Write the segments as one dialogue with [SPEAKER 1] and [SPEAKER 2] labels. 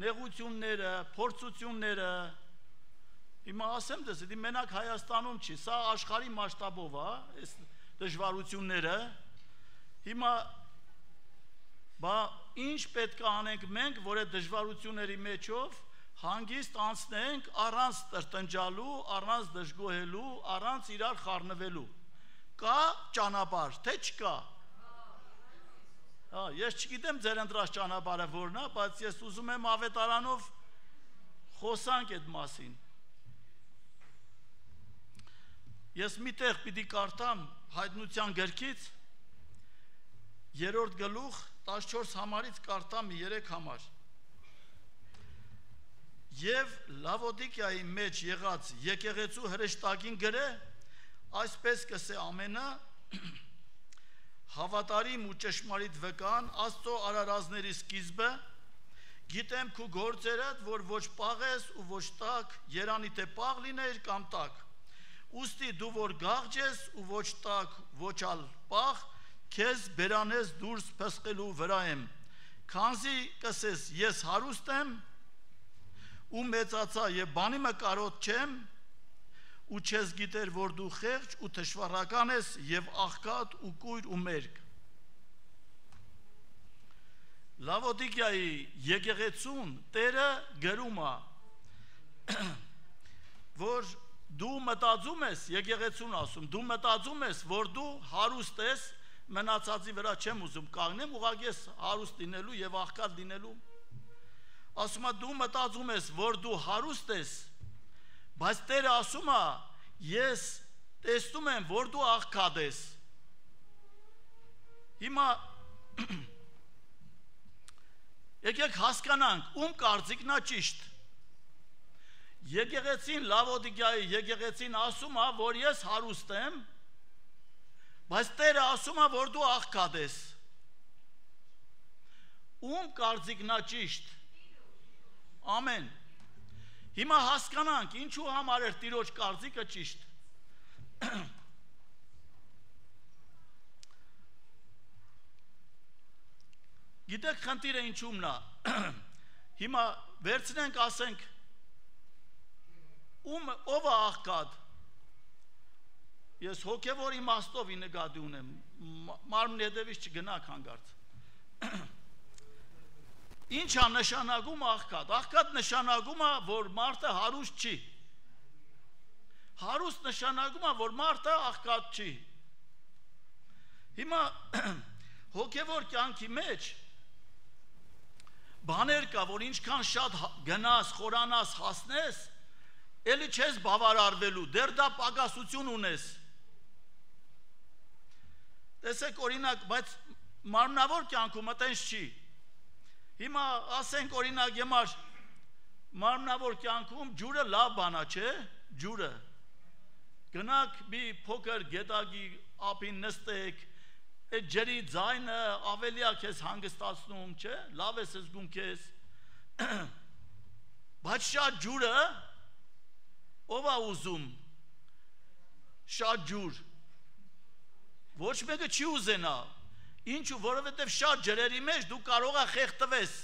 [SPEAKER 1] նեղությունները, փորձությունները, հիմա ասեմ դες, դի մենակ Հայաստանում չի, սա աշխարհի մասշտաբով է, այս դժվարությունները, հիմա ինչ պետք է անենք մենք, որ այդ դժվարությունների մեջով հանգիստ անցնենք առանց տրտնջալու, առանց դժգոհելու, առանց իրար խառնվելու։ Կա ճանապարհ, թե չկա։ Ես չգիտեմ ձեր ընտրած ճանապարհը որն է, բայց ես ուզում եմ ավետարանով խոսանք այդ մասին։ Ես միտեղ պիտի կարդամ Հայտնության գրքից 3-րդ գլուխ 14 համարից կարդամ 3 համար։ Եվ Լավոդիկիայի մեջ եղած եկեղեցու հրեշտակին գրե, այսպես կսե ամենը հավատարիմ ու ճշմարիտ վկան Աստծո արարածների սկիզբը, գիտեմ քու գործերդ, որ ոչ պաղ ես ու ոչ տաք, երանի թե պաղ լիներ կամ տաք, ուստի դու որ գաղջ ես ու ոչ տաք, ոչ ալ պաղ, քեզ բերանես դուրս փսխելու վրա եմ, քանզի կսես ես հարուստ եմ ու մեծացա եւ բանի մը կարոտ չեմ, ու չես գիտեր, որ դու խեղճ ու թշվառական ես եւ աղքատ ու կույր ու մերկ։ Լավոդիկիայի եկեղեցուն Տերը գրում է, որ դու մտածում ես, եկեղեցուն ասում, դու մտածում ես, որ դու հարուստ ես, մնացածի վրա չեմ ուզում կանգնեմ, ուղղակի ես հարուստ լինելու եւ աղքատ լինելու։ Ասում է դու մտածում ես, որ դու հարուստ ես, բայց Տերը ասում է, ես տեսնում եմ, որ դու աղքատ ես։ Հիմա եկեք հասկանանք, ում կարծիքն է ճիշտ։ Եկեղեցին, Լավոդիկիայի եկեղեցին ասում է, որ ես հարուստ եմ, բայց Տերը ասում է, որ դու աղքատ ես։ Ում կարծիքն է ճիշտ։ Ամեն։ Հիմա հասկանանք, ինչու համար էր Տիրոջ կարծիքը ճիշտ։ Գիտեք խնդիրը ինչումն է։ Հիմա վերցնենք, ասենք, ով է աղքատ։ Ես հոգևոր իմաստով նկատի ունեմ, մարմնի հետևից չգնաք հանգարց։ Ինչ է նշանակում աղքատ։ Աղքատ նշանակում է, որ մարդը հարուստ չի։ Հարուստ նշանակում է, որ մարդը աղքատ չի։ Հիմա հոգևոր կյանքի մեջ բաներ կա, որ ինչքան շատ գնաս, խորանաս, հասնես, էլի չես բավարարվելու, դեռ դա պակասություն ունես։ Տեսեք օրինակ, բայց մարմնավոր կյանքում այտենց չի։ Հիմա ասենք օրինակ եմար մարմնավոր կյանքում ջուրը լավ բան է, չէ՞, ջուրը։ Գնաք մի փոքր գետակի ափին նստեք, այդ ջրի ձայնը ավելի է քեզ հանգստացնում, չէ՞, լավ ես զգում քեզ։ Բայց շատ ջուրը ով է ուզում։ Շատ ջուր։ Ոչ մեկը չի ուզենա։ Ինչու, որովհետև շատ ջրերի մեջ դու կարող ես խեղդվես։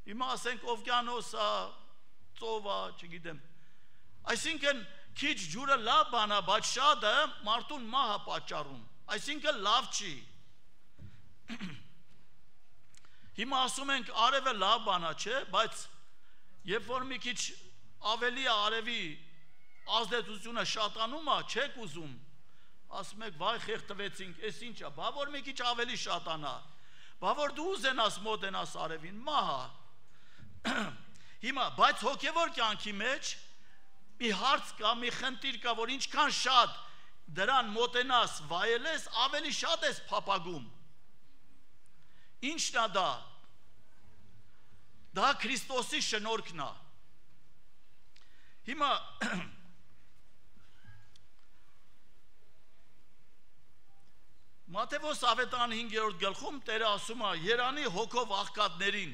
[SPEAKER 1] Հիմա ասենք օվկիանոս է, ծով է, չգիտեմ։ Այսինքն քիչ ջուրը լավ բան է, բայց շատը մարդուն մահ է պատճառում։ Այսինքն լավ չի։ Հիմա ասում ենք արևը լավ բան է, չէ՞, բայց երբ որ մի քիչ ավելի արևի ազդեցությունը շատանում է, չեք ուզում։ Ասում եք, վայ խեղդվեցինք, այս ինչ է, բա որ մի քիչ ավելի շատանա, բա որ դու ուզենաս մոտենաս արևին, մահա։ Հիմա, բայց հոգևոր կյանքի մեջ մի հարց կա, մի խնդիր կա, որ ինչքան շատ դրան մոտենաս, վայելես, ավելի շատ ես փափագում։ Ինչն է դա։ Դա Քրիստոսի շնորհքն է։ Հիմա Մատթեոս ավետարան 5-րդ գլխում Տերը ասում է երանի հոգով աղքատներին,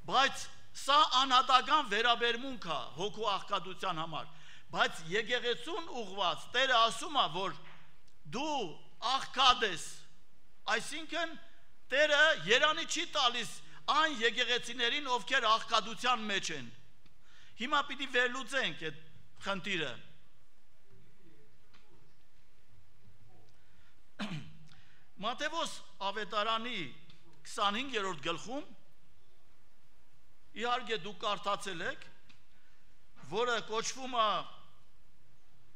[SPEAKER 1] բայց սա անհատական վերաբերմունք է հոգու աղքատության համար, բայց եկեղեցուն ուղված Տերը ասում է, որ դու աղքատ ես, այսինքն Տերը երանի չի տալիս այն եկեղեցիներին, ովքեր աղքատության մեջ են։ Հիմա պիտի վերլուծենք այդ խնդիրը։ Մատթեոս ավետարանի 25-րդ գլխում, իհարկե դուք կարդացել եք, որը կոչվում է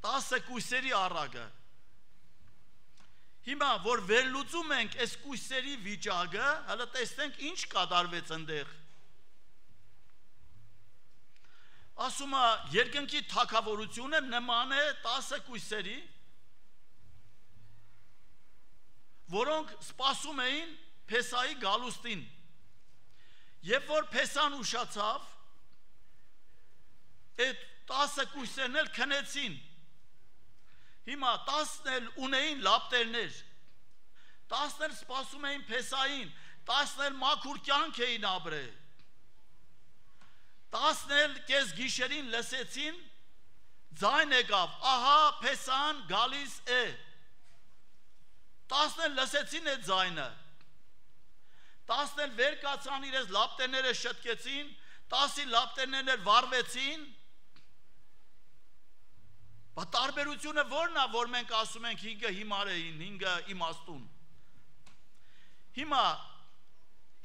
[SPEAKER 1] 10 կույսերի առակը։ Հիմա, որ վերլուծում ենք այս կույսերի վիճակը, հələ տեսնենք ինչ կատարվեց այնտեղ։ Ասում է, երկնքի թագավորությունը նման է 10 կույսերի, որոնք սպասում էին Փեսայի գալուստին։ Երբ որ Փեսան ուշացավ, այդ 10 կույսերն էլ քնեցին։ Հիմա 10-ն էլ ունեին լապտերներ, 10-ն էլ սպասում էին Փեսային, 10-ն էլ մաքուր կյանք էին ապրել, 10-ն էլ կես գիշերին լսեցին, ձայն եկավ, ահա Փեսան գալիս է, 10-ն էլ լսեցին այդ ձայնը, 10-ն էլ վեր կացան իրենց լապտերները շտկեցին, 10-ի լապտերներն էլ վառվեցին։ Բա տարբերությունը ո՞րն է, որ մենք ասում ենք 5-ը հիմար էին, 5-ը իմաստուն։ Հիմա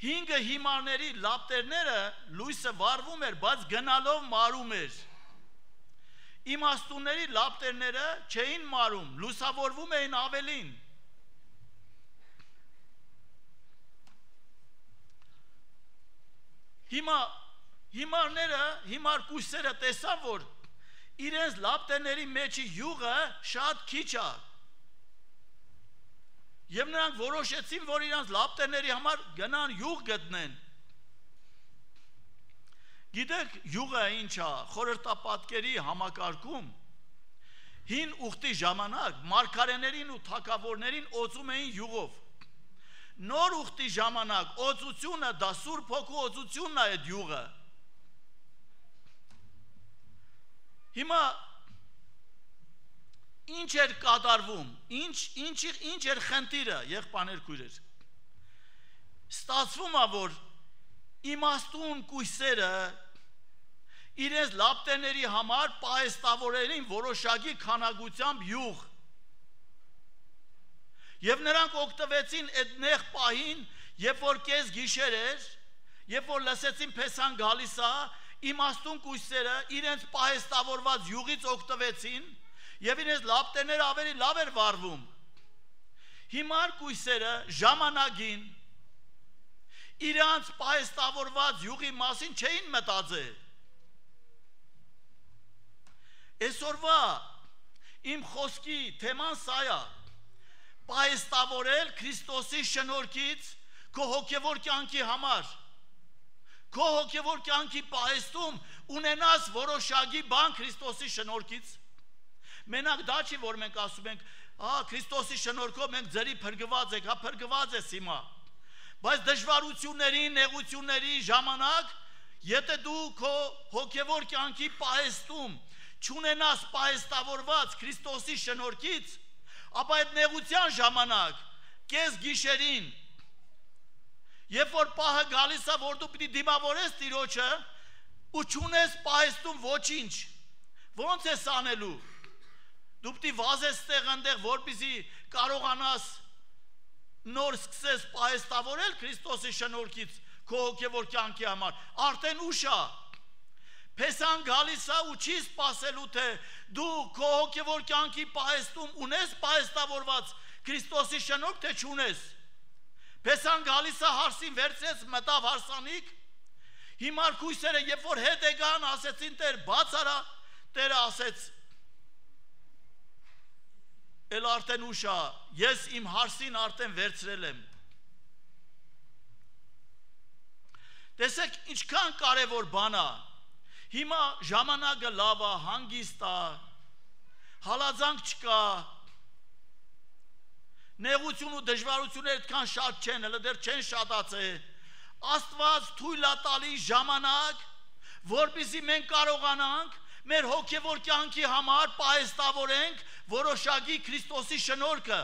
[SPEAKER 1] 5 հիմարների լապտերները լույսը վառվում էր, բայց գնալով մարում էր։ Իմաստունների լապտերները չէին մարում, լուսավորվում էին ավելին։ Հիմա հիմարները, հիմար կույսերը տեսան, որ իրենց լապտերների մեջի յուղը շատ քիչ է։ Եվ նրանք որոշեցին, որ իրենց լապտերների համար գնան յուղ գտնեն։ Գիտեք, յուղը ինչ է, խորհրդապատկերի համակարգում հին ուխտի ժամանակ մարգարեներին ու թագավորներին օծում էին յուղով։ Նոր ուխտի ժամանակ օծությունը դա Սուրբ Հոգու օծությունն է այդ յուղը։ Հիմա ինչ էր կատարվում, ինչ էր խնդիրը, եղբայրներ քույրեր։ Ստացվում է, որ իմաստուն կույսերը իրենց լապտերների համար պահեստավորերին որոշակի քանակությամբ յուղ։ Եվ նրանք օգտվեցին այդ նեղ պահին, երբ որ կես գիշեր էր, երբ որ լսեցին Փեսան գալիս է, իմաստուն կույսերը իրենց պահեստավորված յուղից օգտվեցին եւ իրենց լապտերները ավելի լավ էր վառվում։ Հիմար կույսերը ժամանակին իրենց պահեստավորված յուղի մասին չէին մտածել։ Այսօրվա իմ խոսքի թեման սա է. պահեստավորել Քրիստոսի շնորհքից քո հոգևոր կյանքի համար։ Քո հոգևոր կյանքի պահեստում ունենաս որոշակի բան Քրիստոսի շնորհքից։ Մենակ դա չի, որ մենք ասում ենք, Քրիստոսի շնորհքով մենք ձերի փրկված ենք, փրկված ես հիմա։ Բայց դժվարությունների, նեղությունների ժամանակ, եթե դու քո հոգևոր կյանքի պահեստում չունենաս պահեստավորված Քրիստոսի շնորհքից, ապա այդ նեղության ժամանակ, կես գիշերին, երբ որ պահը գալիս է, որ դու պիտի դիմավորես Տիրոջը ու չունես պահեստում ոչինչ, ո՞նց ես անելու։ Դու պիտի վազես տեղ այնտեղ, որպեսզի կարողանաս նոր սկսես պահեստավորել Քրիստոսի շնորհքից քո հոգևոր կյանքի համար։ Արդեն ուշ է։ Փեսան գալիս է ու չի սպասելու, թե դու քո հոգևոր կյանքի պահեստում ունես պահեստավորված Քրիստոսի շնորհք, թե չունես։ Փեսան գալիս է, հարսին վերցրեց, մտավ հարսանիք։ Հիմար քույսերը, երբ որ հետ եկան, ասեցին, Տեր, բաց արա, Տերը ասեց, էլ արդեն ուշ է, ես իմ հարսին արդեն վերցրել եմ։ Տեսեք, ինչքան կարևոր բան է։ Հիմա ժամանակը լավ է, հանգիստ է, հալածանք չկա, նեղություն ու դժվարություններ այդքան շատ չեն, հələ դեռ չեն շատացել։ Աստված թույլ է տալիս ժամանակ, որպեսզի մենք կարողանանք մեր հոգևոր կյանքի համար պահեստավորենք որոշակի Քրիստոսի շնորհքը։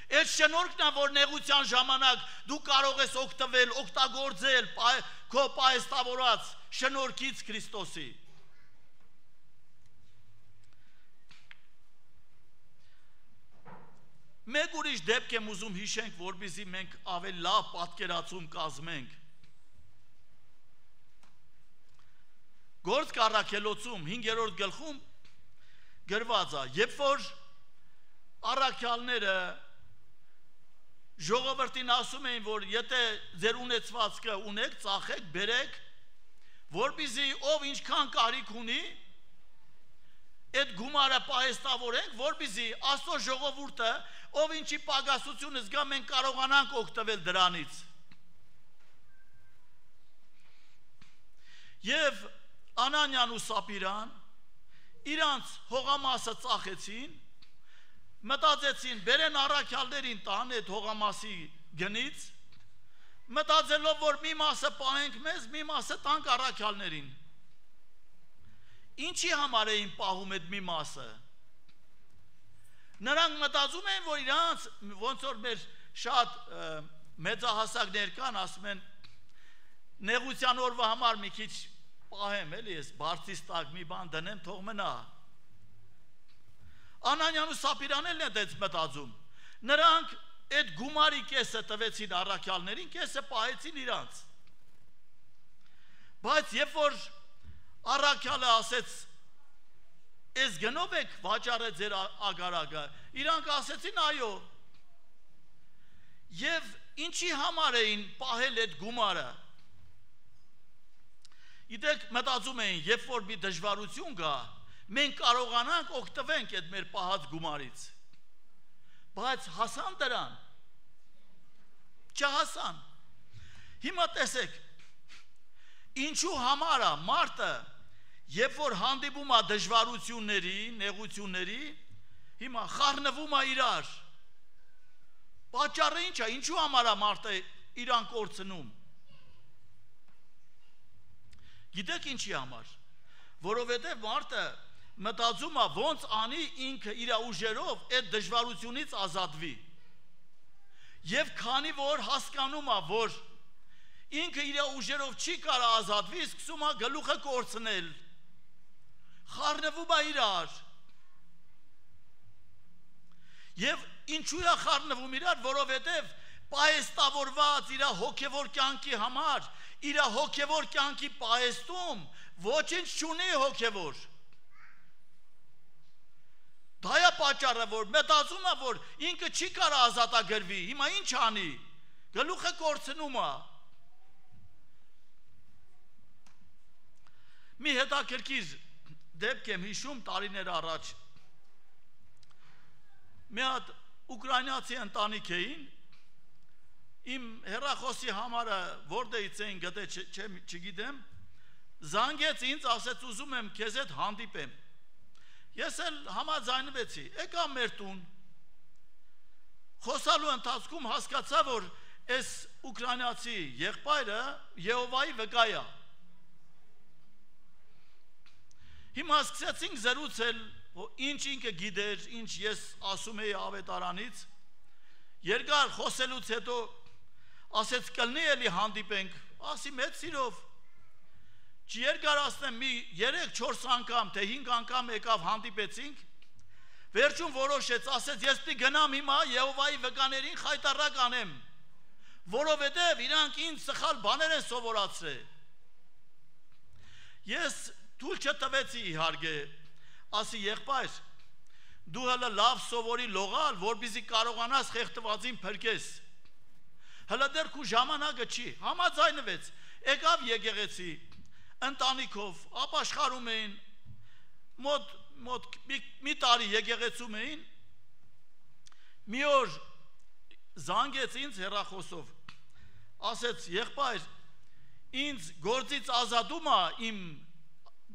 [SPEAKER 1] Այդ շնորհքն է, որ նեղության ժամանակ դու կարող ես օգտվել, օգտագործել քո պահեստավորած շնորհքից Քրիստոսի։ Մեկ ուրիշ դեպք եմ ուզում հիշենք, որպեսզի մենք ավելի լավ պատկերացում կազմենք։ Գործք առաքելոցում 5-րդ գլխում գրված է, երբ որ առաքյալները ժողովրդին ասում էին, որ եթե ձեր ունեցվածքը ունեք, ծախեք, բերեք, որպեսզի ով ինչքան կարիք ունի, այդ գումարը պահեստավորենք, որպեսզի Աստծո ժողովուրդը, ով ինչի պակասությունը զգա, մենք կարողանանք օգտվել դրանից։ Եվ Անանյան ու Սապիրան իրանց հողամասը ծախեցին, մտածեցին, բերեն առաքյալներին տան այդ հողամասի գնից, մտածելով, որ մի մասը պահենք մեզ, մի մասը տանք առաքյալներին։ Ինչի համար էին պահում այդ մի մասը։ Նրանք մտածում են, որ իրանց, ոնց որ մեր շատ մեծահասակներ կան, ասում են, նեղության օրվա համար մի քիչ պահեմ, էլի ես բարձից տակ մի բան դնեմ, թող մնա։ Անանյան ու Սապիրանն էլ դեց մտածում։ Նրանք այդ գումարի կեսը տվեցին առաքյալներին, կեսը պահեցին իրանց։ Բայց երբ որ առաքյալը ասեց, ես գնով եք վաճառել ձեր ագարակը, իրանք ասեցին այո։ Եվ ինչի համար էին պահել այդ գումարը։ Գիտեք, մտածում էին, երբ որ մի դժվարություն գա, մենք կարողանանք օգտվենք այդ մեր պահած գումարից։ Բայց հասան դրան։ Չհասան։ Հիմա տեսեք, ինչու համար է մարդը, երբ որ հանդիպում է դժվարությունների, նեղությունների, հիմա խառնվում է իրար։ Պատճառը ինչ է, ինչու համար է մարդը իրան կորցնում։ Գիտեք ինչի համար, որովհետև մարդը մտածում է ոնց անի ինքը իր ուժերով այդ դժվարությունից ազատվի։ Եվ քանի որ հասկանում է, որ ինքը իր ուժերով չի կարող ազատվի, սկսում է գլուխը կորցնել, խառնվում է իրար։ Եվ ինչու է խառնվում իրար, որովհետև պահեստավորված իր հոգևոր կյանքի համար, իր հոգևոր կյանքի պահեստում ոչինչ չունի հոգևոր։ Դա է պատճառը, որ մտածում է, որ ինքը չի կարող ազատագրվի, հիմա ինչ անի, գլուխը կորցնում է։ Մի հետաքրքիր դեպք եմ հիշում տարիներ առաջ։ Մի հատ ուկրաինացի ընտանիք էին, իմ հեռախոսի համարը որտեղից էին գտել չգիտեմ, զանգեց ինձ, ասեց ուզում եմ քեզ հետ հանդիպեմ։ Ես էլ համաձայնվեցի, եկա մեր տուն։ Խոսալու ընթացքում հասկացա, որ այս ուկրաինացի եղբայրը Եհովայի վկա է։ Հիմա սկսեցինք զրուցել, ինչ ինքը գիտեր, ինչ ես ասում էի ավետարանից։ Երկար խոսելուց հետո ասեց կլնի էլի հանդիպենք, ասի մեծ սիրով։ Չերկարացնեմ մի 3-4 անգամ, թե 5 անգամ եկավ հանդիպեցինք, վերջում որոշեց, ասեց ես պիտի գնամ հիմա Եհովայի վկաներին խայտառակ անեմ, որովհետև իրանք ինձ սխալ բաներ են սովորացրել։ Ես թույլ չտվեցի իհարկե, ասի եղբայր, դու հələ լավ սովորի լողալ, որպեսզի կարողանաս խեղդվածին փրկես։ Հələ դեռ քո ժամանակը չի, համաձայնվեց, եկավ եկեղեցի, ընտանիքով ապաշխարում էին, մոտ մի տարի եկեղեցում էին, մի օր զանգեց ինձ հեռախոսով, ասեց եղբայր, ինձ գործից ազատում է իմ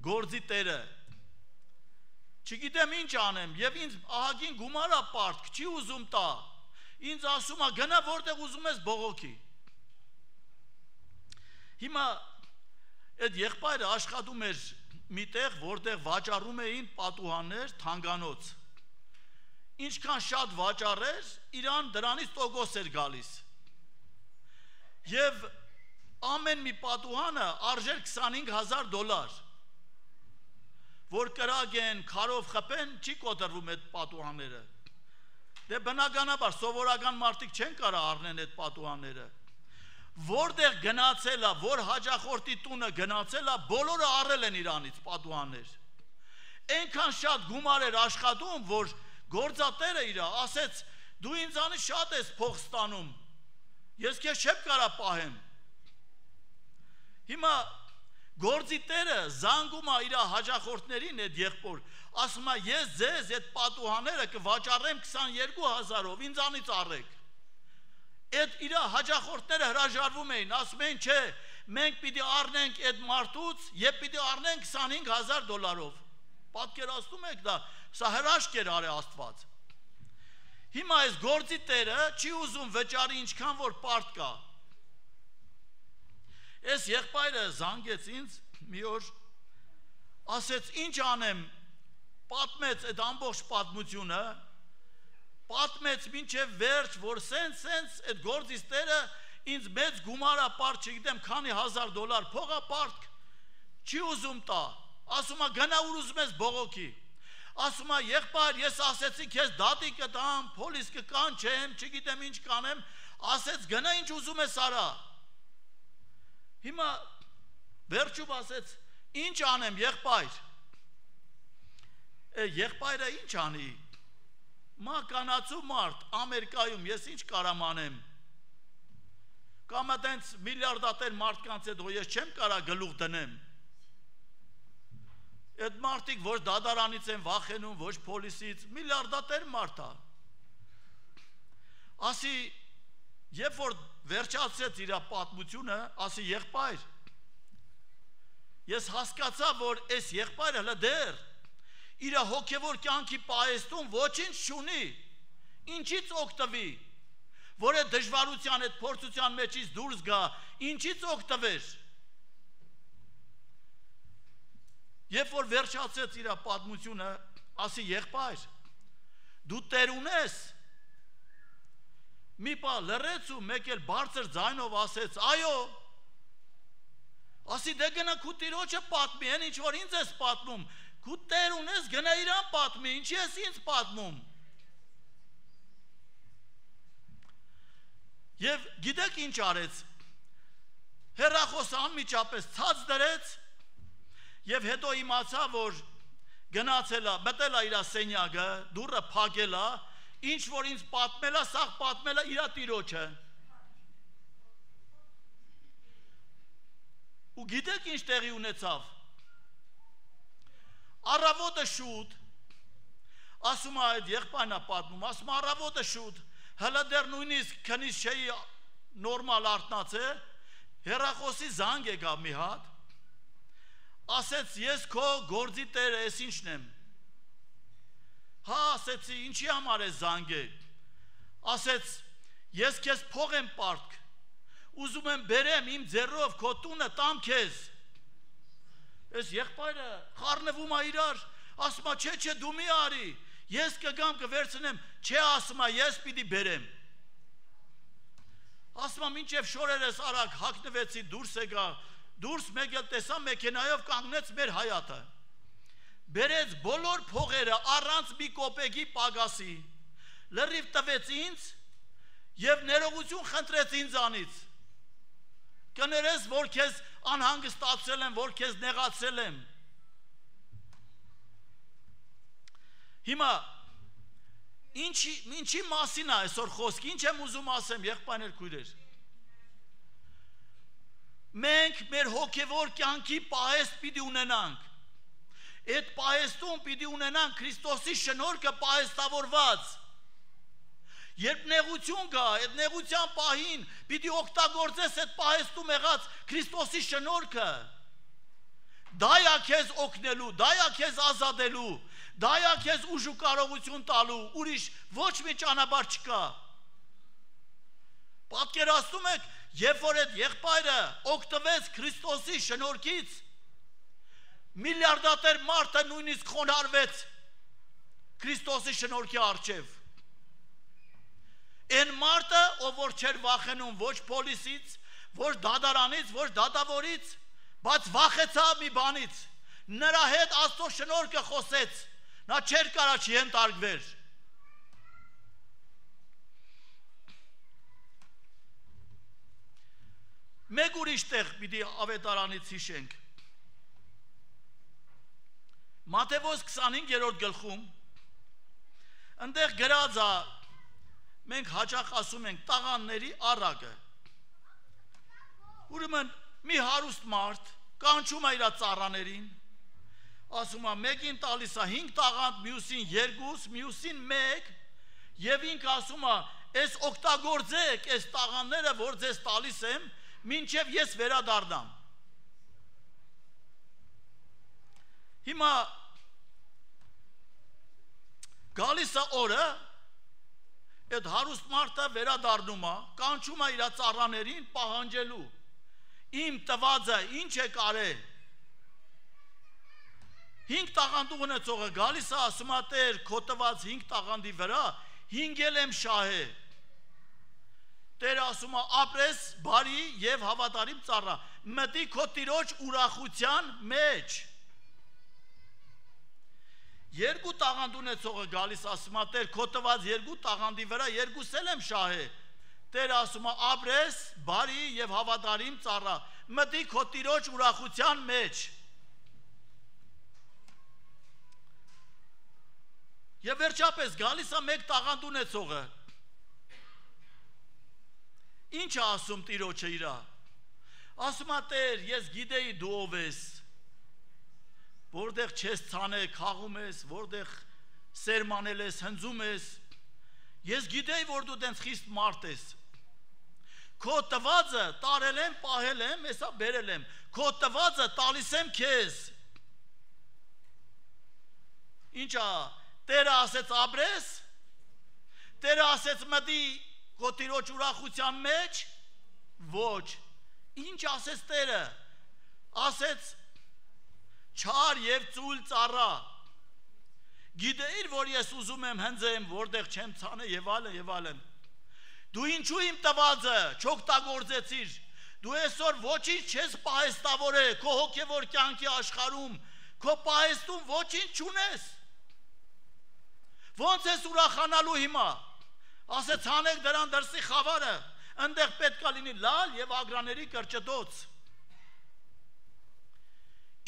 [SPEAKER 1] գործի տերը, չգիտեմ ինչ անեմ, և ինձ ահագին գումար է պարտք, չի ուզում տա, ինձ ասում է գնա որտեղ ուզում ես բողոքի։ Հիմա այդ եղբայրը աշխատում էր մի տեղ, որտեղ վաճառում էին պատուհաններ, թանգանոց։ ինչքան շատ վաճառեր, իրան դրանից տոկոս էր գալիս։ Եվ ամեն մի պատուհանը արժեր $25,000, որ կրագեն, քարով խփեն, չի կոտրվում այդ պատուհանները։ Դե բնականաբար սովորական մարդիկ չեն կարող առնեն այդ պատուհանները։ Որտեղ գնացել է, որ հաճախորդի տունը գնացել է, բոլորը առել են իրանից պատուհաններ։ Այնքան շատ գումար էր աշխատում, որ գործատերը իր ասեց, դու ինձանից շատ ես փող ստանում, ես քեզ չեմ կարա պահեմ։ Հիմա գործի տերը զանգում է իր հաճախորդներին այդ եղբոր, ասում է ես ձեզ այդ պատուհանները կվաճառեմ 22,000-ով, ինձանից առեք։ Այդ իր հաճախորդները հրաժարվում էին, ասում էին չէ, մենք պիտի առնենք այդ մարդուց եւ պիտի առնենք $25,000։ Պատկերացնում եք դա, սա հրաշք էր արել Աստված։ Հիմա այս գործի տերը չի ուզում վճարի ինչքան որ պարտ կա։ Այս եղբայրը զանգեց ինձ մի օր, ասեց ինչ անեմ, պատմեց այդ ամբողջ պատմությունը, պատմեց մինչև վերջ, որ սենց այդ գործից տերը ինձ մեծ գումարա պարտ, չգիտեմ քանի $1,000 փողա պարտ չի ուզում տա, ասում է գնա ուր ուզում ես բողոքի, ասում է եղբայր ես ասեցի քեզ դատի կտամ, փոլիս կկանչեմ, չգիտեմ ինչ կանեմ, ասեց գնա ինչ ուզում ես արա։ Հիմա վերջում ասեց ինչ անեմ եղբայր։ Եղբայրը ինչ անի։ Մականացու մարդ Ամերիկայում ես ինչ կարամ անեմ։ Կամ այդպես միլիարդատեր մարդկանց հետ ես չեմ կարա գլուխ դնեմ։ Այդ մարդիկ ոչ դատարանից են վախենում, ոչ պոլիսից, միլիարդատեր մարդ է։ Ասի երբ որ վերջացրեց իր պատմությունը, ասի եղբայր, ես հասկացա, որ այս եղբայրը հələ դեռ իր հոգևոր կյանքի պահեստում ոչինչ չունի, ինչից օգտվի, որ այդ դժվարության, այդ փորձության մեջից դուրս գա, ինչից օգտվեր։ Երբ որ վերջացրեց իր պատմությունը, ասի եղբայր, դու տեր ունես։ Մի պա լռեց ու մեկ էլ բարձր ձայնով ասեց, այո, ասի դե գնա քու տիրոջը պատմի, են ինչ որ ինձ ես պատմում, քու տեր ունես գնա իրան պատմի, ինչի ես ինձ պատմում։ Եվ գիտեք ինչ արեց, հեռախոսը անմիջապես ցած դրեց եւ հետո իմացա, որ գնացել է, մտել է իր սենյակը, դուռը փակել է, ինչ որ ինձ պատմել է, սաղ պատմել է իր տիրոջը։ Ու գիտեք ինչ տեղի ունեցավ։ Առավոտը շուտ, ասում է այդ եղբայրն է պատմում, ասում է առավոտը շուտ, հələ դեռ նույնիսկ քնից չէի նորմալ արթնացե, հեռախոսի զանգ եկավ մի հատ, ասեց ես քո գործի տերը ես ինչն եմ։ Հա, ասեցի, ինչի համար է զանգել, ասեց, ես քեզ փող եմ պարտք, ուզում եմ բերեմ իմ ձեռով քո տունը տամ քեզ։ Այս եղբայրը խառնվում է իրար, ասում է, չէ, դու մի արի, ես կգամ կվերցնեմ, չէ, ասում է, ես պիտի բերեմ։ Ասում է, մինչև շորերս արագ հագնվեցի, դուրս եկա, դուրս մեկ էլ տեսա մեքենայով կանգնեց մեր հայատը։ Բերեց բոլոր փողերը առանց մի կոպեկի պագասի, լրիվ տվեց ինձ եւ ներողություն խնդրեց ինձանից։ Կներես, որ քեզ անհանգստացել եմ, որ քեզ նեղացել եմ։ Հիմա ինչի մասին է այսօր խոսք, ինչ եմ ուզում ասեմ, եղբայրներ քույրեր։ Մենք մեր հոգևոր կյանքի պահեստ պիտի ունենանք։ Այդ պահեստում պիտի ունենանք Քրիստոսի շնորհքը պահեստավորված։ Երբ նեղություն գա, այդ նեղության պահին պիտի օգտագործես այդ պահեստում եղած Քրիստոսի շնորհքը։ Դա է քեզ օգնելու, դա է քեզ ազատելու, դա է քեզ ուժ ու կարողություն տալու, ուրիշ ոչ մի ճանապարհ չկա։ Պատկերացնում եք, երբ որ այդ եղբայրը օգտվեց Քրիստոսի շնորհքից, միլիարդատեր մարդը նույնիսկ խոնարհվեց։ Քրիստոսի շնորհքի առջև։ Այն մարդը, ով որ չէր վախենում ոչ պոլիսից, ոչ դատարանից, ոչ դատավորից, բայց վախեցավ մի բանից, նրա հետ Աստծո շնորհքը խոսեց, նա չէր կարա չենթարկվեր։ Մեկ ուրիշ տեղ պիտի ավետարանից հիշենք։ Մատթեոս 25-րդ գլխում այնտեղ գրած է, մենք հաճախ ասում ենք տաղանների առակը։ Ուրեմն մի հարուստ մարդ կանչում է իր ծառաներին, ասում է մեկին տալիս է 5 տաղանդ, մյուսին 2, մյուսին 1, եւ ինքը ասում է, «Էս օգտագործեք այս տաղանները, որ ձեզ տալիս եմ, մինչև ես վերադառնամ»։ Հիմա գալիս է օրը, այդ հարուստ մարդը վերադառնում է, կանչում է իր ծառաներին պահանջելու, իմ տվածը ինչ է կարել։ 5 տաղանդ ունեցողը գալիս է, ասում է, Տեր, քո տված 5 տաղանդի վրա 5 էլ եմ շահել։ Տերը ասում է, ապրես բարի եւ հավատարիմ ծառա, մտի քո տիրոջ ուրախության մեջ։ 2 տաղանդ ունեցողը գալիս ասում է, Տեր, քո տված 2 տաղանդի վրա 2 էլ եմ շահել։ Տերը ասում է, ապրես բարի եւ հավատարիմ ծառա, մտի քո տիրոջ ուրախության մեջ։ Եվ վերջապես գալիս է 1 տաղանդ ունեցողը։ Ինչ է ասում տիրոջը իրա։ Ասում է, Տեր, ես գիտեի դու ով ես, որտեղ չես ցանել, խաղում ես, որտեղ սերմանել ես, հնձում ես։ Ես գիտեի, որ դու տենց խիստ մարդ ես։ Քո տվածը տարել եմ, պահել եմ, հեսա բերել եմ։ Քո տվածը տալիս եմ քեզ։ Ինչա, Տերը ասեց ապրես, Տերը ասեց մտի քո տիրոջ ուրախության մեջ, ոչ։ Ինչ ասեց Տերը։ Ասեց չար եւ ծույլ ծառա։ Գիտեիր, որ ես ուզում եմ հնձեմ, որտեղ չեմ ցանը եւ այլն եւ այլն։ Դու ինչու իմ տվածը չօգտագործեցիր։ Դու այսօր ոչինչ չես պահեստավորել քո հոգեվոր կյանքի աշխարհում, քո պահեստում ոչինչ չունես։ Ոնց ես ուրախանալու հիմա։ Ասեց հանեք դրան դրսի խավարը, այնտեղ պետք է լինի լալ եւ ագրաների կրճտոց։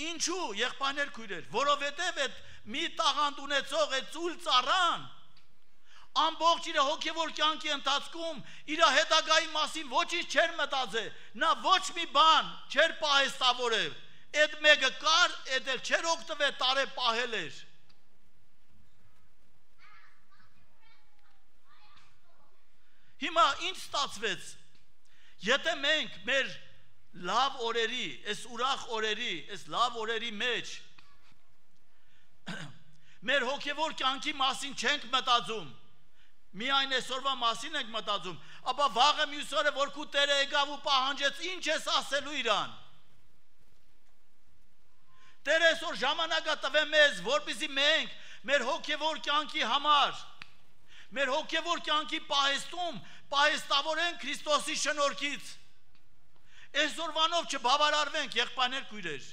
[SPEAKER 1] Ինչու, եղբայրներ քույրեր, որովհետև այդ մի տաղանդ ունեցող այդ ծույլ ծառան ամբողջ իր հոգևոր կյանքի ընթացքում իր հետագայի մասին ոչինչ չէր մտածել, նա ոչ մի բան չէր պահեստավորել, այդ մեկը կար, այդ էլ չէր օգտվել, տարե պահել էր։ Հիմա ինչ ստացվեց, եթե մենք մեր լավ օրերի, այս ուրախ օրերի, այս լավ օրերի մեջ մեր հոգևոր կյանքի մասին չենք մտածում, միայն այսօրվա մասին ենք մտածում, ապա վաղը մյուս օրը որ քու Տերը եկավ ու պահանջեց, ինչ ես ասելու իրան։ Տերը այսօր ժամանակ տվե մեզ, որպեսզի մենք մեր հոգևոր կյանքի համար, մեր հոգևոր կյանքի պահեստում պահեստավորենք Քրիստոսի շնորհքից։ Այսօրվանով չբավարարվենք, եղբայրներ քույրեր։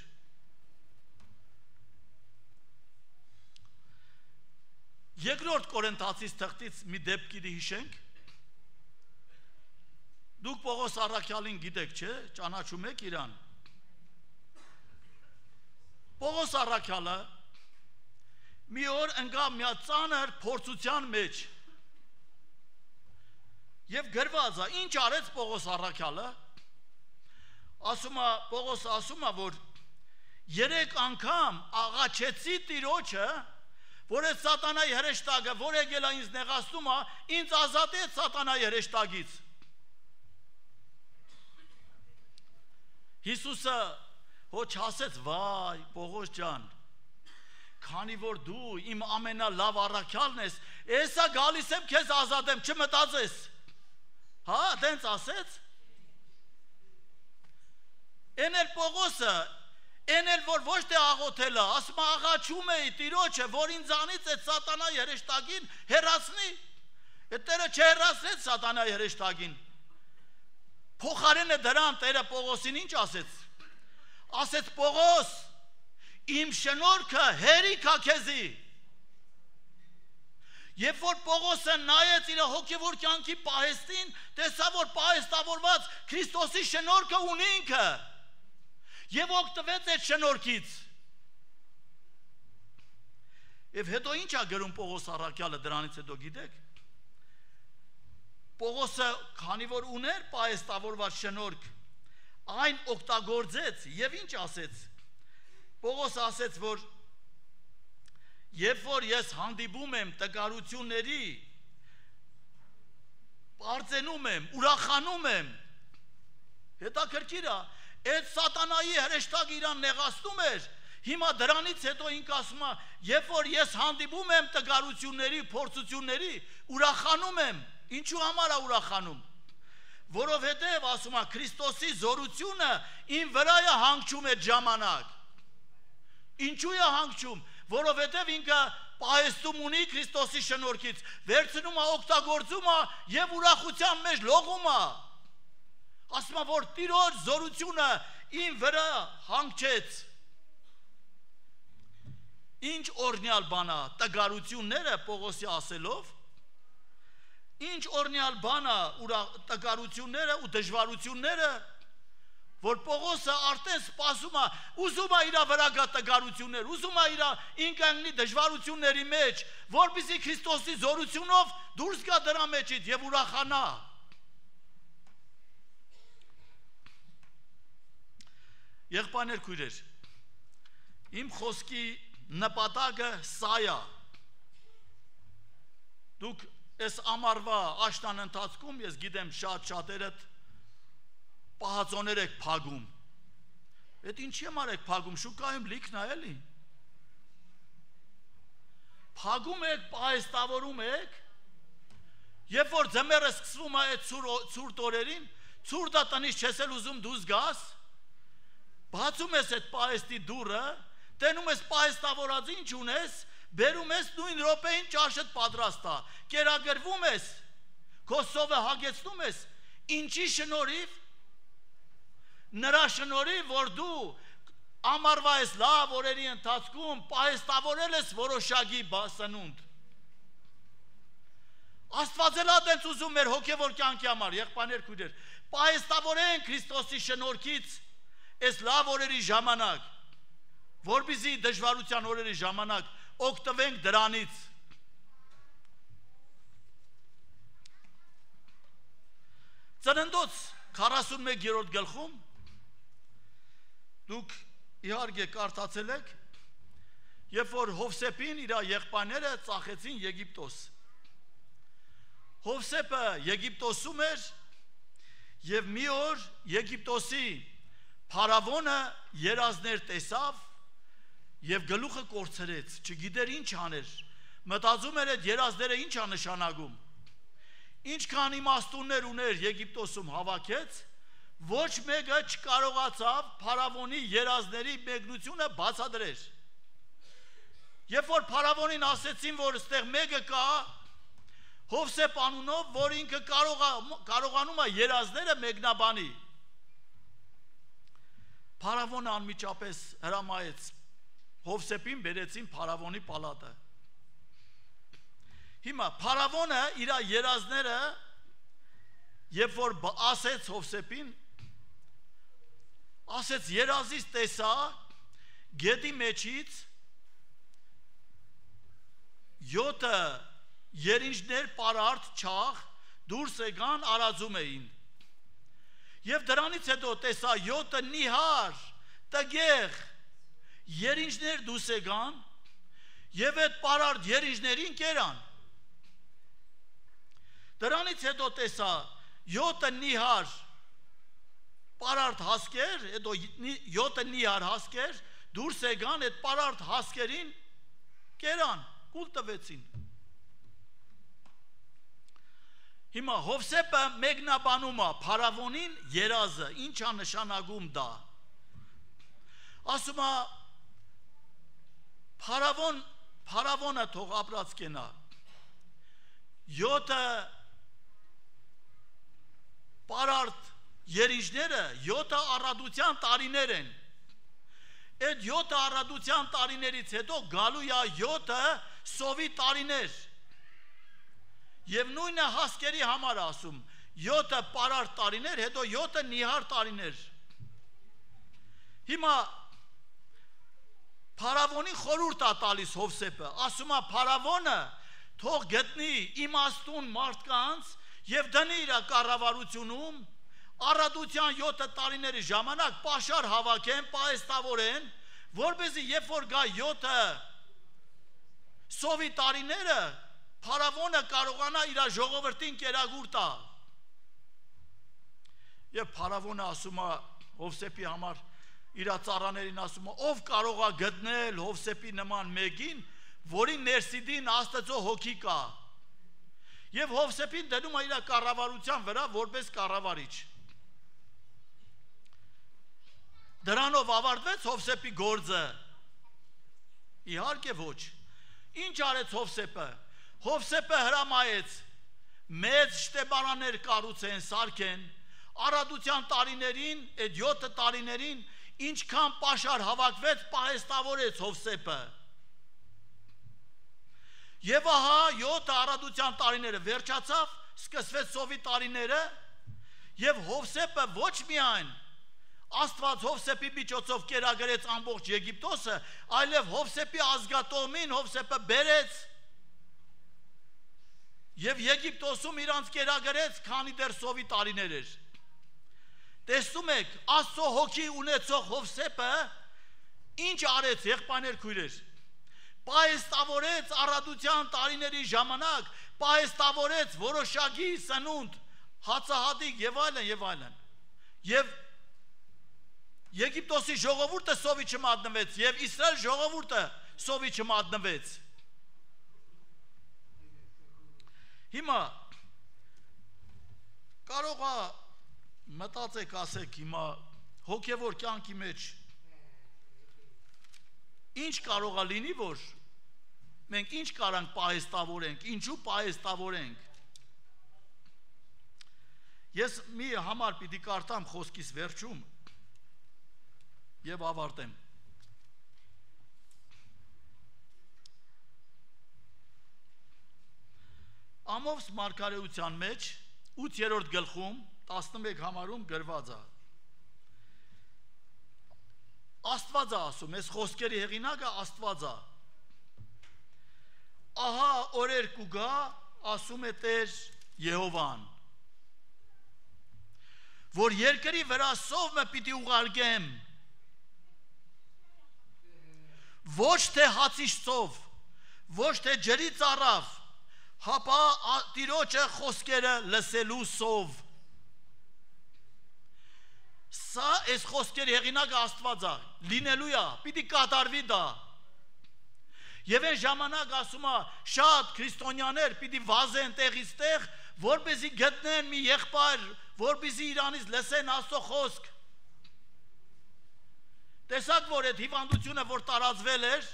[SPEAKER 1] Երկրորդ Կորինթացիս թղթից մի դեպք հիշենք։ Դուք Պողոս առաքյալին գիտեք, չէ՞, ճանաչում եք իրան։ Պողոս առաքյալը մի օր ընկավ մի ծանր փորձության մեջ։ Եվ գրված է, ինչ արեց Պողոս առաքյալը։ Պողոս ասում է, որ 3 անգամ աղաչեցի Տիրոջը, որ այդ սատանայի հրեշտակը, որ եկել է ինձ նեղացնում է, ինձ ազատեց սատանայի հրեշտակից։ Հիսուսը հոչ ասեց, վայ, Պողոս ջան, քանի որ դու իմ ամենալավ առաքյալն ես, եսա գալիս եմ քեզ ազատեմ, չմտածես։ Հա, դենց ասեց։ Էն էլ Պողոսը Են էլ որ ոչ թե աղոթելը, ասում աղաչում էի Տիրոջը, որ ինձանից այդ սատանա երեշտագին հեռացնի։ Այդ Տերը չհեռացրեց սատանա երեշտագին։ Փոխարենը դրան Տերը Պողոսին ինչ ասեց։ Ասեց Պողոս, իմ շնորհքը հերիք է քեզի։ Երբ որ Պողոսը նայեց իր հոգևոր կյանքի պահեստին, տեսավ որ պահեստավորված Քրիստոսի շնորհքը ունի ինքը։ Եվ օգտվեց այդ շնորհքից։ Եվ հետո ինչ է գրում Պողոս առաքյալը դրանից հետո գիտեք։ Պողոսը քանի որ ուներ պահեստավորված շնորհք, այն օգտագործեց եւ ինչ ասեց։ Պողոսը ասեց որ երբ որ ես հանդիպում եմ տկարությունների, բարձենում եմ, ուրախանում եմ, հետաքրքիր է, այդ սատանայի հրեշտակը իրան նեղացնում էր, հիմա դրանից հետո ինքը ասում է, երբ որ ես հանդիպում եմ տկարությունների, փորձությունների, ուրախանում եմ, ինչու համար է ուրախանում, որովհետև ասում է Քրիստոսի զորությունը իմ վրա է հանգչում այդ ժամանակ, ինչու է հանգչում, որովհետև ինքը պահեստում ունի Քրիստոսի շնորհքից, վերցնում է, օգտագործում է եւ ուրախության մեջ լողում է, ասում է որ Տիրոջ զորությունը իմ վրա հանգչեց, ինչ օրհնյալ բան է տկարությունները Պողոսի ասելով, ինչ օրհնյալ բան է տկարությունները ու դժվարությունները, որ Պողոսը արդեն սպասում է, ուզում է իր վրա գա տկարություններ, ուզում է իր ինքնագնի դժվարությունների մեջ, որպեսզի Քրիստոսի զորությունով դուրս գա դրա մեջից եւ ուրախանա։ Եղբայրներ քույրեր, իմ խոսքի նպատակը սա է։ Դուք այս ամառվա աշնան ընթացքում ես գիտեմ շատերդ պահածոներ եք փագում։ Այդ ինչի համար եք փագում, շուկայում լիքն է էլի։ Փագում եք, պահեստավորում եք, երբ որ ձմեռը սկսվում է այդ ցուրտ օրերին, ցուրտը տնից չես էլ ուզում դուրս գաս, բացում ես այդ պահեստի դուռը, տենում ես պահեստավորած ինչ ունես, բերում ես նույն րոպեին ճաշդ պատրաստ է, կերակրվում ես, քո սովը հագեցնում ես, ինչի շնորհիվ, նրա շնորհիվ, որ դու ամառվա այս լավ օրերի ընթացքում պահեստավորել ես որոշակի սնունդ։ Աստված էլ ատենց ուզում մեր հոգևոր կյանքի համար, եղբայրներ քույրեր, պահեստավորեն Քրիստոսի շնորհքից այս լավ օրերի ժամանակ, որպեսզի դժվարության օրերի ժամանակ օգտվենք դրանից։ Ծննդոց 41-րդ գլխում դուք իհարկե կարդացել եք, երբ որ Հովսեփին իր եղբայրները ծախեցին Եգիպտոս։ Հովսեփը Եգիպտոսում էր եւ մի օր Եգիպտոսի փարավոնը երազներ տեսավ եւ գլուխը կորցրեց, չգիտեր ինչ աներ, մտածում էր այդ երազները ինչ է նշանակում։ Ինչքան իմաստուններ ուներ Եգիպտոսում հավաքեց, ոչ մեկը չկարողացավ փարավոնի երազների մեկնությունը բացատրել։ Երբ որ փարավոնին ասեցին, որ այստեղ մեկը կա, Հովսեփ անունով, որ ինքը կարողանում է երազները մեկնաբանի։ Փարավոնը անմիջապես հրամայեց Հովսեփին բերեցին փարավոնի պալատը։ Հիմա փարավոնը իր երազները երբ որ ասեց Հովսեփին, ասեց երազից տեսա գետի մեջից 7 երինջներ պարարտ չաղ դուրս եկան արածում էին։ Եվ դրանից հետո տեսա 7 նիհար տգեղ երինջներ դուրս եկան եւ այդ պարարտ երինջներին կերան։ Դրանից հետո տեսա 7 նիհար պարարտ հասկեր, հետո 7 նիհար հասկեր դուրս եկան այդ պարարտ հասկերին կերան, կուլ տվեցին։ Հիմա Հովսեփը մեկնաբանում է փարավոնին երազը, ինչ է նշանակում դա։ ասում է փարավոնը թող ապրած կենա 7 պարարտ երիջները 7 առատության տարիներ են այդ 7 առատության տարիներից հետո գալու է 7 սովի տարիներ եւ նույնը հասկերի համար ասում 7 պարարտ տարիներ հետո 7 նիհար տարիներ հիմա Փարավոնի խորհուրդ է տալիս Հովսեփը ասում է Փարավոնը թող գտնի իմաստուն մարդկանց եւ դնի իր կառավարությունում առատության 7 տարիների ժամանակ պաշար հավաքեն, պահեստավորեն, որպեսզի երբ որ գա 7 սովի տարիները Փարավոնը կարողանա իր ժողովրդին կերակուր տա։ Եվ Փարավոնը ասում է Հովսեփի համար իր ծառաներին ասում է ով կարող է գտնել Հովսեփի նման մեկին, որի ներսիդին Աստծո հոգի կա։ Եվ Հովսեփին դնում է իր կառավարության վրա որպես կառավարիչ։ Դրանով ավարտվեց Հովսեփի գործը։ Իհարկե ոչ։ Ինչ արեց Հովսեփը։ Հովսեփը հրամայեց մեծ շտեբարաններ կառուցեն, սարքեն, առատության տարիներին, այդ 7 տարիներին ինչքան պաշար հավաքվեց, պահեստավորեց Հովսեփը։ Եվ ահա 7 առատության տարիները վերջացավ, սկսվեց սովի տարիները, եւ Հովսեփը ոչ միայն Աստված Հովսեփի միջոցով կերակրեց ամբողջ Եգիպտոսը, այլև Հովսեփի ազգատոմին Հովսեփը բերեց եւ Եգիպտոսում իրանց կերակրեց, քանի դեռ սովի տարիներ էր։ Տեսնում եք, Աստծո հոգի ունեցող Հովսեփը ինչ արեց եղբայրներ քույրեր։ Պահեստավորեց առատության տարիների ժամանակ, պահեստավորեց որոշակի սնունդ, հացահատիկ եւ այլն եւ այլն։ Եվ Եգիպտոսի ժողովուրդը սովի չմատնվեց եւ Իսրայել ժողովուրդը սովի չմատնվեց։ Հիմա կարող է մտածեք, ասեք հիմա հոգևոր կյանքի մեջ ինչ կարող է լինի, որ մենք ինչ կարանք պահեստավորենք, ինչու պահեստավորենք։ Ես մի համար պիտի կարդամ խոսքիս վերջում եւ ավարտեմ։ Ամովս մարգարեության մեջ 8-րդ գլխում 11 համարում գրված է։ Աստված է ասում, այս խոսքերի հեղինակը Աստված է։ Ահա օրեր կուգա, ասում է Տեր Եհովան, որ երկրի վրա սովը պիտի ուղարկեմ, ոչ թե հացիշ սով, ոչ թե ջրի ծառավ, հապա Տիրոջը խոսքերը լսելու սով։ Սա այս խոսքերի հեղինակը Աստված է, լինելու է, պիտի կատարվի դա։ Եվ այն ժամանակ ասում է, շատ քրիստոնյաներ պիտի վազեն տեղից տեղ, որպեսզի գտնեն մի եղբայր, որպեսզի իրանից լսեն Աստծո խոսք։ Տեսակ որ այդ հիվանդությունը, որ տարածվել էր,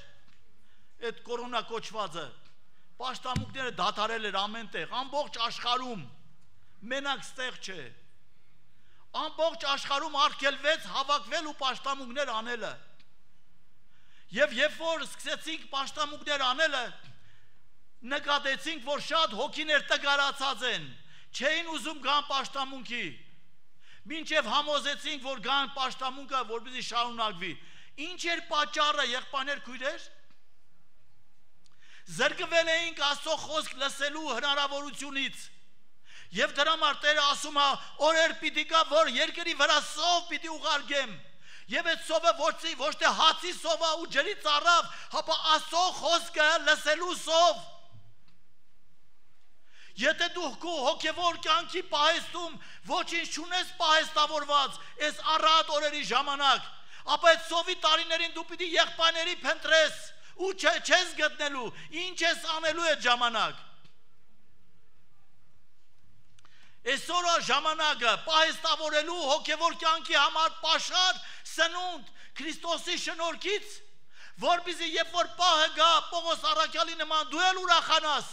[SPEAKER 1] այդ կորոնա կոչվածը, պաշտամունքները դադարել էր ամեն տեղ, ամբողջ աշխարհում, մենակ ստեղ չէ։ Ամբողջ աշխարհում արգելվեց հավաքվել ու պաշտամունքներ անելը։ Եվ երբ որ սկսեցինք պաշտամունքներ անելը, նկատեցինք, որ շատ հոգիներ տգարացած են, չէին ուզում գան պաշտամունքի, մինչև համոզեցինք, որ գան պաշտամունքը, որպեսզի շարունակվի։ Ինչ էր պատճառը, եղբայրներ քույրեր։ Զրկվել էինք Աստծո խոսք լսելու հնարավորությունից։ Եվ դրա համար Տերը ասում է, օրեր պիտի գա, որ երկրի վրա սով պիտի ուղարկեմ։ Եվ այդ սովը ոչ թե հացի սով է ու ջրի ծառավ, հապա Աստծո խոսքը լսելու սով։ Եթե դու քո հոգևոր կյանքի պահեստում ոչինչ չունես պահեստավորված, այս առատ օրերի ժամանակ, ապա այդ սովի տարիներին դու պիտի եղբայրների փնտրես ու չես գտնելու, ինչ ես անելու այդ ժամանակ։ Այսօր ժամանակը պահեստավորելու հոգևոր կյանքի համար պաշար սնունդ Քրիստոսի շնորհքից, որպեսզի երբ որ պահը գա Պողոս առաքյալի նման դու էլ ուրախանաս,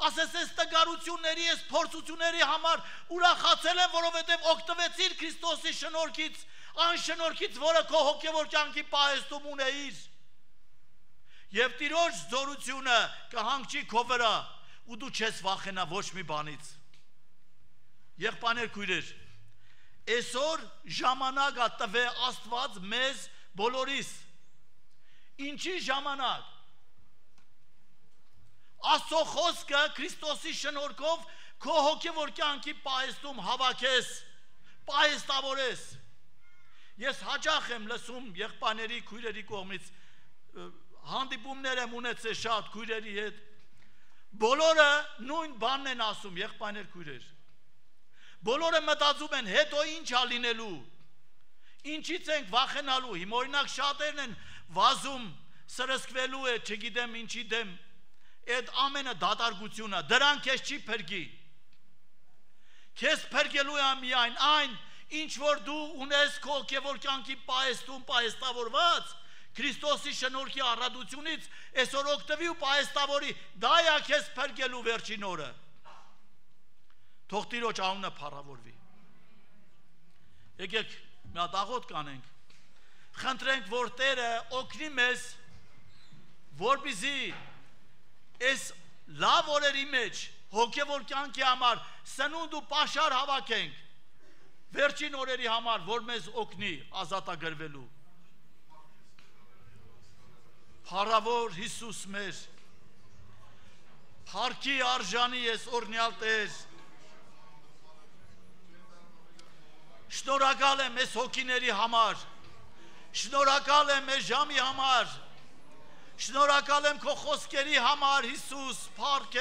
[SPEAKER 1] ասես այս տգարությունների, այս փորձությունների համար ուրախացել եմ, որովհետև օգտվեցիր Քրիստոսի շնորհքից, այն շնորհքից, որը քո հոգևոր կյանքի պահեստում ունեիր։ Եվ Տիրոջ զորությունը կհանգչի քո վրա, ու դու չես վախենա ոչ մի բանից։ Եղբայրներ, քույրեր, այսօր ժամանակը տվե Աստված մեզ բոլորիս։ Ինչի ժամանակ։ Աստծո խոսքը Քրիստոսի շնորհքով քո հոգևոր կյանքի պահեստում հավաքես, պահեստավորես։ Ես հաճախ եմ լսում եղբայրների, քույրերի կողմից հանդիպումներ եմ ունեցել շատ քույրերի հետ։ Բոլորը նույն բանն են ասում, եղբայրներ, քույրեր։ Բոլորը մտածում են, հետո ինչ ա լինելու, ինչից ենք վախենալու։ Հիմա օրինակ շատերն են վազում, սրսկվելու է, չգիտեմ ինչի դեմ, այդ ամենը դատարկությունը, դրան քեզ չի փրկի։ Քեզ փրկելու է միայն այն, ինչ որ դու ունես քո հոգևոր կյանքի պահեստում պահեստավորված, Քրիստոսի շնորհքի առատությունից, այսօր օգտվի ու պահեստավորի, դա է քեզ փրկելու վերջին օրը։ Թող Տիրոջ անունը փառավորվի։ Եկեք մի հատ աղոթք կանենք, խնդրենք, որ Տերը օգնի մեզ, որպեսզի այս լավ օրերի մեջ հոգևոր կյանքի համար սնունդ ու պաշար հավաքենք, վերջին օրերի համար, որ մեզ օգնի ազատագրվելու։ Փառավոր Հիսուս մեր, փառքի արժանի ես օրհնյալ Տեր, շնորհակալ եմ այս հոգիների համար, շնորհակալ եմ այս ժամի համար, շնորհակալ եմ քո խոսքերի համար, Հիսուս, փառք